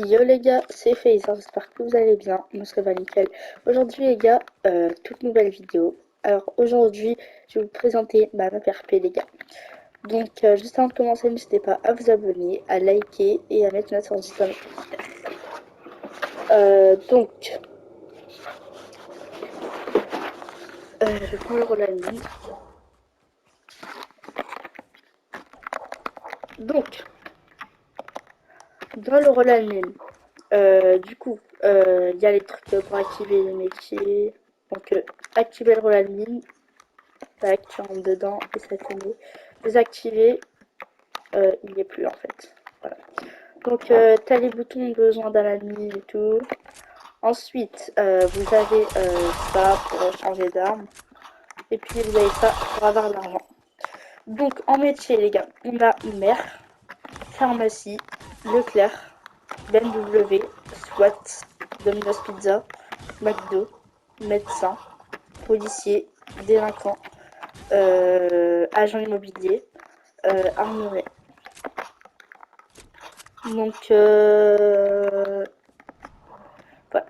Yo les gars, c'est Faisal, j'espère que vous allez bien, moi ça va nickel. Aujourd'hui les gars, toute nouvelle vidéo. Alors aujourd'hui, je vais vous présenter ma map RP les gars. Donc juste avant de commencer, n'hésitez pas à vous abonner, à liker et à mettre une note sur 10 comme donc, je prends le rôle admin. Donc, dans le rôle admin, du coup, il y a les trucs pour activer les métiers. Donc, activer le rôle admin. Tac, tu rentres dedans et ça te met. Désactiver, il n'y est plus en fait. Voilà. Donc, tu as les boutons besoin d'un admin et tout. Ensuite, vous avez ça pour changer d'arme. Et puis, vous avez ça pour avoir de l'argent. Donc, en métier, les gars, on a maire, pharmacie, Leclerc, BMW, SWAT, Domino's Pizza, McDo, médecin, policier, délinquant, agent immobilier, armurier. Donc, voilà.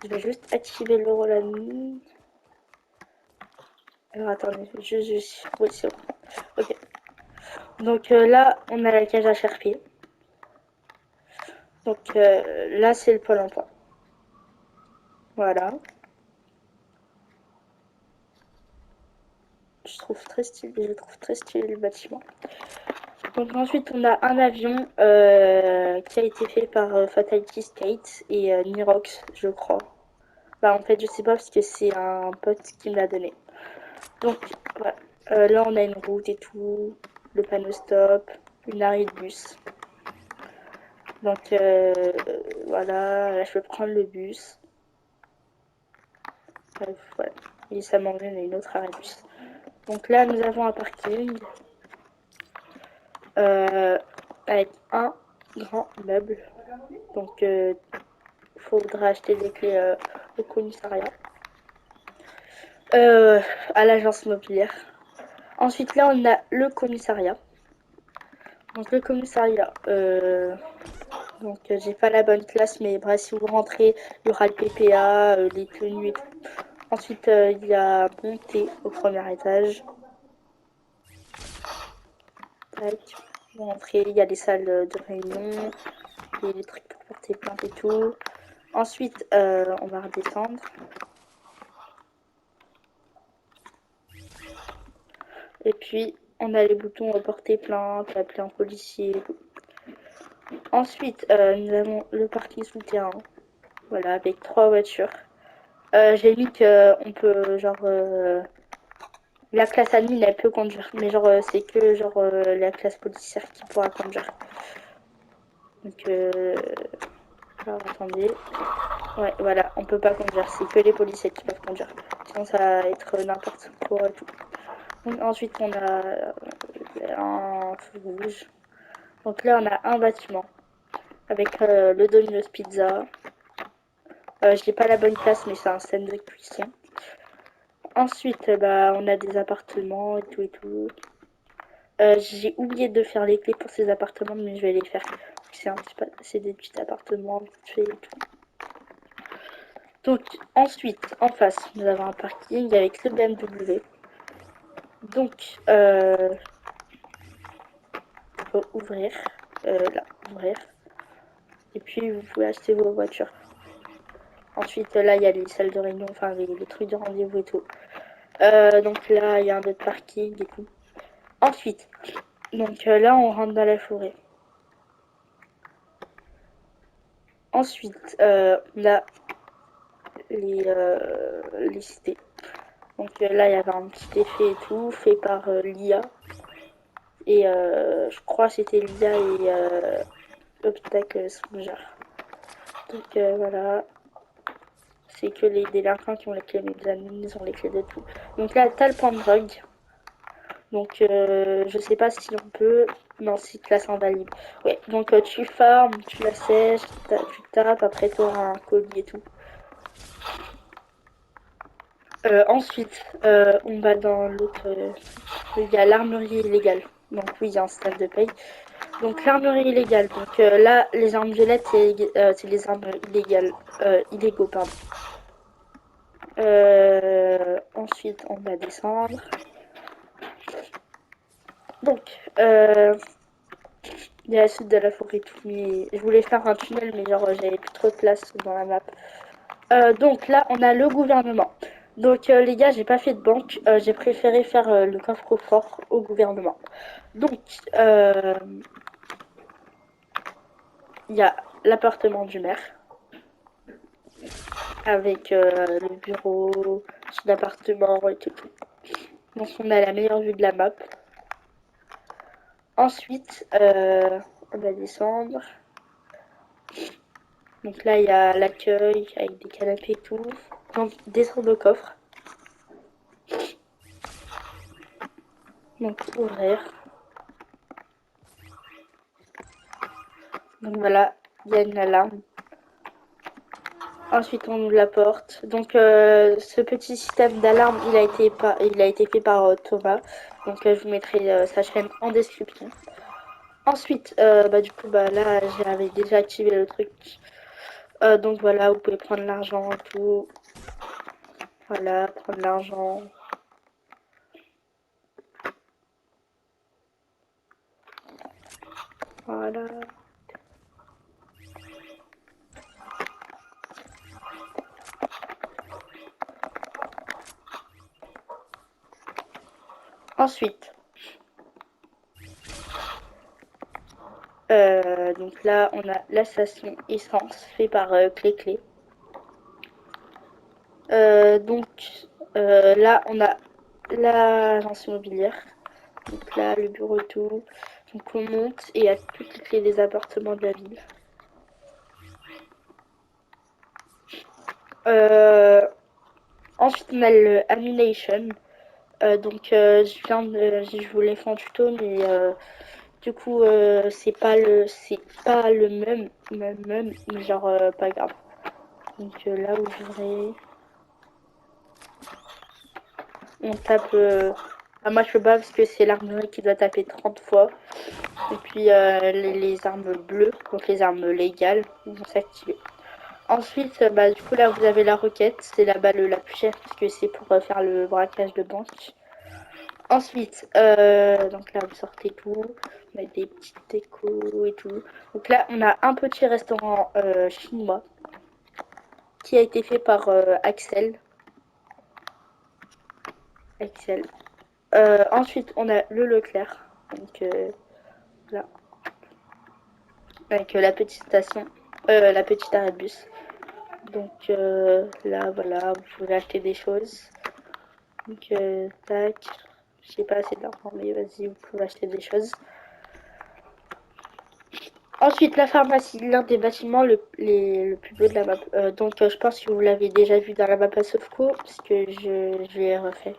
Je vais juste activer le rôle admin. Alors, attendez, oui, c'est bon. Ok. Donc, là, on a la cage à HRP. Donc, là, c'est le pôle emploi. Voilà. Je trouve très stylé le bâtiment. Donc ensuite on a un avion qui a été fait par Fatality Skate et Nirox, je crois. Bah en fait je sais pas parce que c'est un pote qui me l'a donné. Donc voilà. Là on a une route et tout, le panneau stop, une arrêt de bus. Donc voilà, là je peux prendre le bus. Bref, voilà. Et ça m'emmène à une autre arrêt de bus. Donc là nous avons un parking avec un grand meuble. Donc il faudra acheter des clés au commissariat. Euh, à l'agence immobilière. Ensuite, là, on a le commissariat. Donc, le commissariat, donc j'ai pas la bonne classe, mais bref, si vous rentrez, il y aura le PPA, les tenues et tout. Ensuite, il y a monter au premier étage. Tac. Vous rentrez, il y a des salles de réunion, et des trucs pour porter plainte et tout. Ensuite, on va redescendre. Et puis, on a les boutons porter plainte, appeler un policier et tout. Ensuite, nous avons le parking souterrain. Voilà, avec 3 voitures. J'ai mis qu'on peut, genre, la classe admin, elle peut conduire. Mais genre, c'est que, genre, la classe policière qui pourra conduire. Donc, alors, attendez. Ouais, voilà, on peut pas conduire. C'est que les policiers qui peuvent conduire. Sinon, ça va être n'importe quoi et tout. Donc, ensuite, on a un feu rouge. Donc là, on a un bâtiment avec le Domino's Pizza. Je n'ai pas la bonne classe, mais c'est un stand de cuisson. Ensuite, bah, on a des appartements et tout et tout. J'ai oublié de faire les clés pour ces appartements, mais je vais les faire. C'est des petits appartements vite fait et tout. Donc, ensuite, en face, nous avons un parking avec le BMW. Donc, il faut ouvrir. Là, ouvrir. Et puis, vous pouvez acheter vos voitures. Ensuite, là, il y a les salles de réunion, enfin, les trucs de rendez-vous et tout. Donc là, il y a un autre parking et tout. Ensuite, donc là, on rentre dans la forêt. Ensuite, on a les cités. Donc là, il y avait un petit effet et tout, fait par l'IA. Et je crois que c'était l'IA et Obstacle Smonger. Donc voilà, c'est que les délinquants qui ont les clés, mais les admins, ils ont les clés de tout. Donc là, t'as le point de drogue. Donc je sais pas si on peut. Non, c'est classe invalide. Ouais, donc tu farmes, tu la sèches, tu tapes, après tu auras un colis et tout. Ensuite, on va dans l'autre. Il y a l'armurerie illégale. Donc oui, il y a un stade de paye. Donc l'armerie illégale. Donc là, les armes violettes, c'est les armes illégales, illégaux, pardon. Ensuite, on va descendre. Donc, il y a la suite de la forêt tout, mais je voulais faire un tunnel, mais genre j'avais plus trop de place dans la map. Donc là, on a le gouvernement. Donc les gars, j'ai pas fait de banque, j'ai préféré faire le coffre-fort au gouvernement. Donc, il y a l'appartement du maire avec le bureau, son appartement et tout. Donc on a la meilleure vue de la map. Ensuite, on va descendre. Donc là, il y a l'accueil avec des canapés et tout. Donc descendre au coffre. Donc ouvrir. Donc voilà, il y a une alarme. Ensuite, on ouvre la porte. Donc, ce petit système d'alarme, il a été fait par Thomas. Donc, je vous mettrai sa chaîne en description. Ensuite, du coup, là, j'avais déjà activé le truc. Donc, voilà, vous pouvez prendre l'argent et tout. Voilà, prendre l'argent. Voilà. Ensuite, donc là, on a la station essence fait par Clé. Donc, là, on a l'agence immobilière. Donc là, le bureau et tout. Donc on monte et il y a toutes les clés des appartements de la ville. Ensuite, on a le Amination. Je voulais faire un tuto, mais du coup, c'est pas le même, mais genre pas grave. Donc là où je voudrais, on tape. Moi, je peux pas parce que c'est l'armerie qui doit taper 30 fois. Et puis les armes bleues, donc les armes légales, vont s'activer. Ensuite, du coup, là, vous avez la roquette. C'est la balle la plus chère parce que c'est pour faire le braquage de banque. Ensuite, donc là, vous sortez tout. On a des petites décos et tout. Donc là, on a un petit restaurant chinois qui a été fait par Axel. Axel. Ensuite, on a le Leclerc. Donc là, avec la petite station, la petite arrêt de bus. Donc là, voilà, vous pouvez acheter des choses. Donc, tac. Je sais pas assez d'argent, mais vas-y, vous pouvez acheter des choses. Ensuite, la pharmacie, l'un des bâtiments le plus beau de la map. Je pense que vous l'avez déjà vu dans la map à Sofco, puisque je l'ai refait.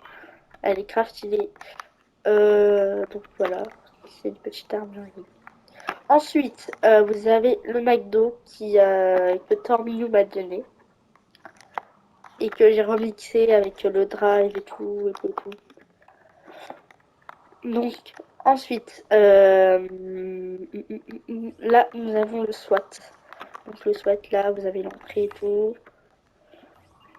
Elle est grave stylée. Donc voilà, c'est une petite arme. Ensuite, vous avez le McDo que Tormilou m'a donné. Et que j'ai remixé avec le drive et tout, et tout. Donc, ensuite, là, nous avons le SWAT. Donc, le SWAT, là, vous avez l'entrée et tout.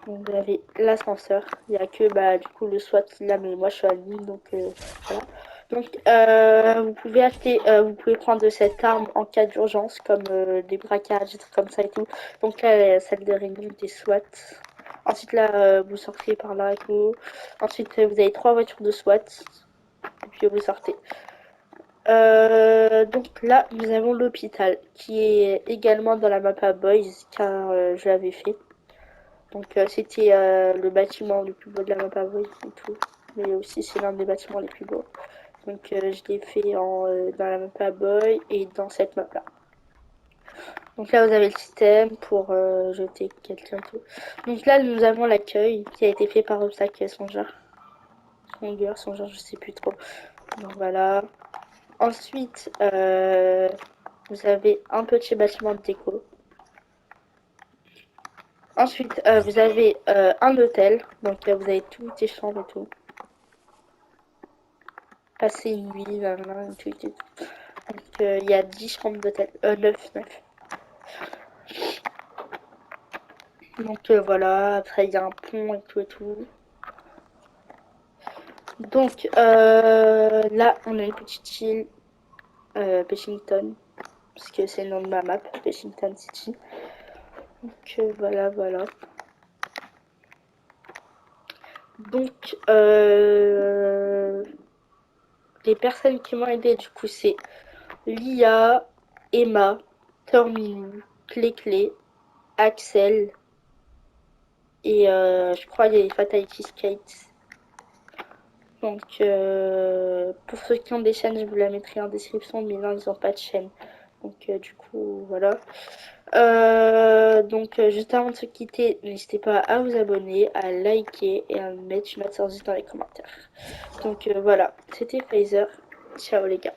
Donc, vous avez l'ascenseur. Il n'y a que, du coup, le SWAT là, mais moi, je suis à Lille, donc voilà. Donc, vous pouvez prendre cette arme en cas d'urgence, comme des braquages, des trucs comme ça et tout. Donc, là, la salle de réunion des SWAT. Ensuite, là, vous sortez par là et tout. Ensuite, vous avez 3 voitures de SWAT. Et puis, vous sortez. Donc là, nous avons l'hôpital qui est également dans la map à Boys car je l'avais fait. Donc c'était le bâtiment le plus beau de la map à Boys et tout. Mais aussi c'est l'un des bâtiments les plus beaux. Donc je l'ai fait dans la map à Boy et dans cette map là. Donc là vous avez le système pour jeter quelqu'un et tout. Donc là nous avons l'accueil qui a été fait par Obstacle Songeur. Songeur, je sais plus trop. Donc voilà. Ensuite, vous avez un petit bâtiment de déco. Ensuite, vous avez un hôtel. Donc, vous avez toutes les chambres et tout. Passer une nuit, tout. Donc il y a 10 chambres d'hôtel. 9, 9. Donc voilà, après il y a un pont et tout et tout. Donc là, on a une petite île, Bechington, parce que c'est le nom de ma map, Bechington City. Donc voilà, voilà. Donc les personnes qui m'ont aidé, du coup, c'est Lia, Emma, Torminou, Clé, Axel, et je crois qu'il y a Fatality Skate. Donc, pour ceux qui ont des chaînes, je vous la mettrai en description, mais non, ils n'ont pas de chaîne. Donc, du coup, voilà. Donc, juste avant de se quitter, n'hésitez pas à vous abonner, à liker et à mettre une note sur dans les commentaires. Donc, voilà, c'était Phaser. Ciao les gars.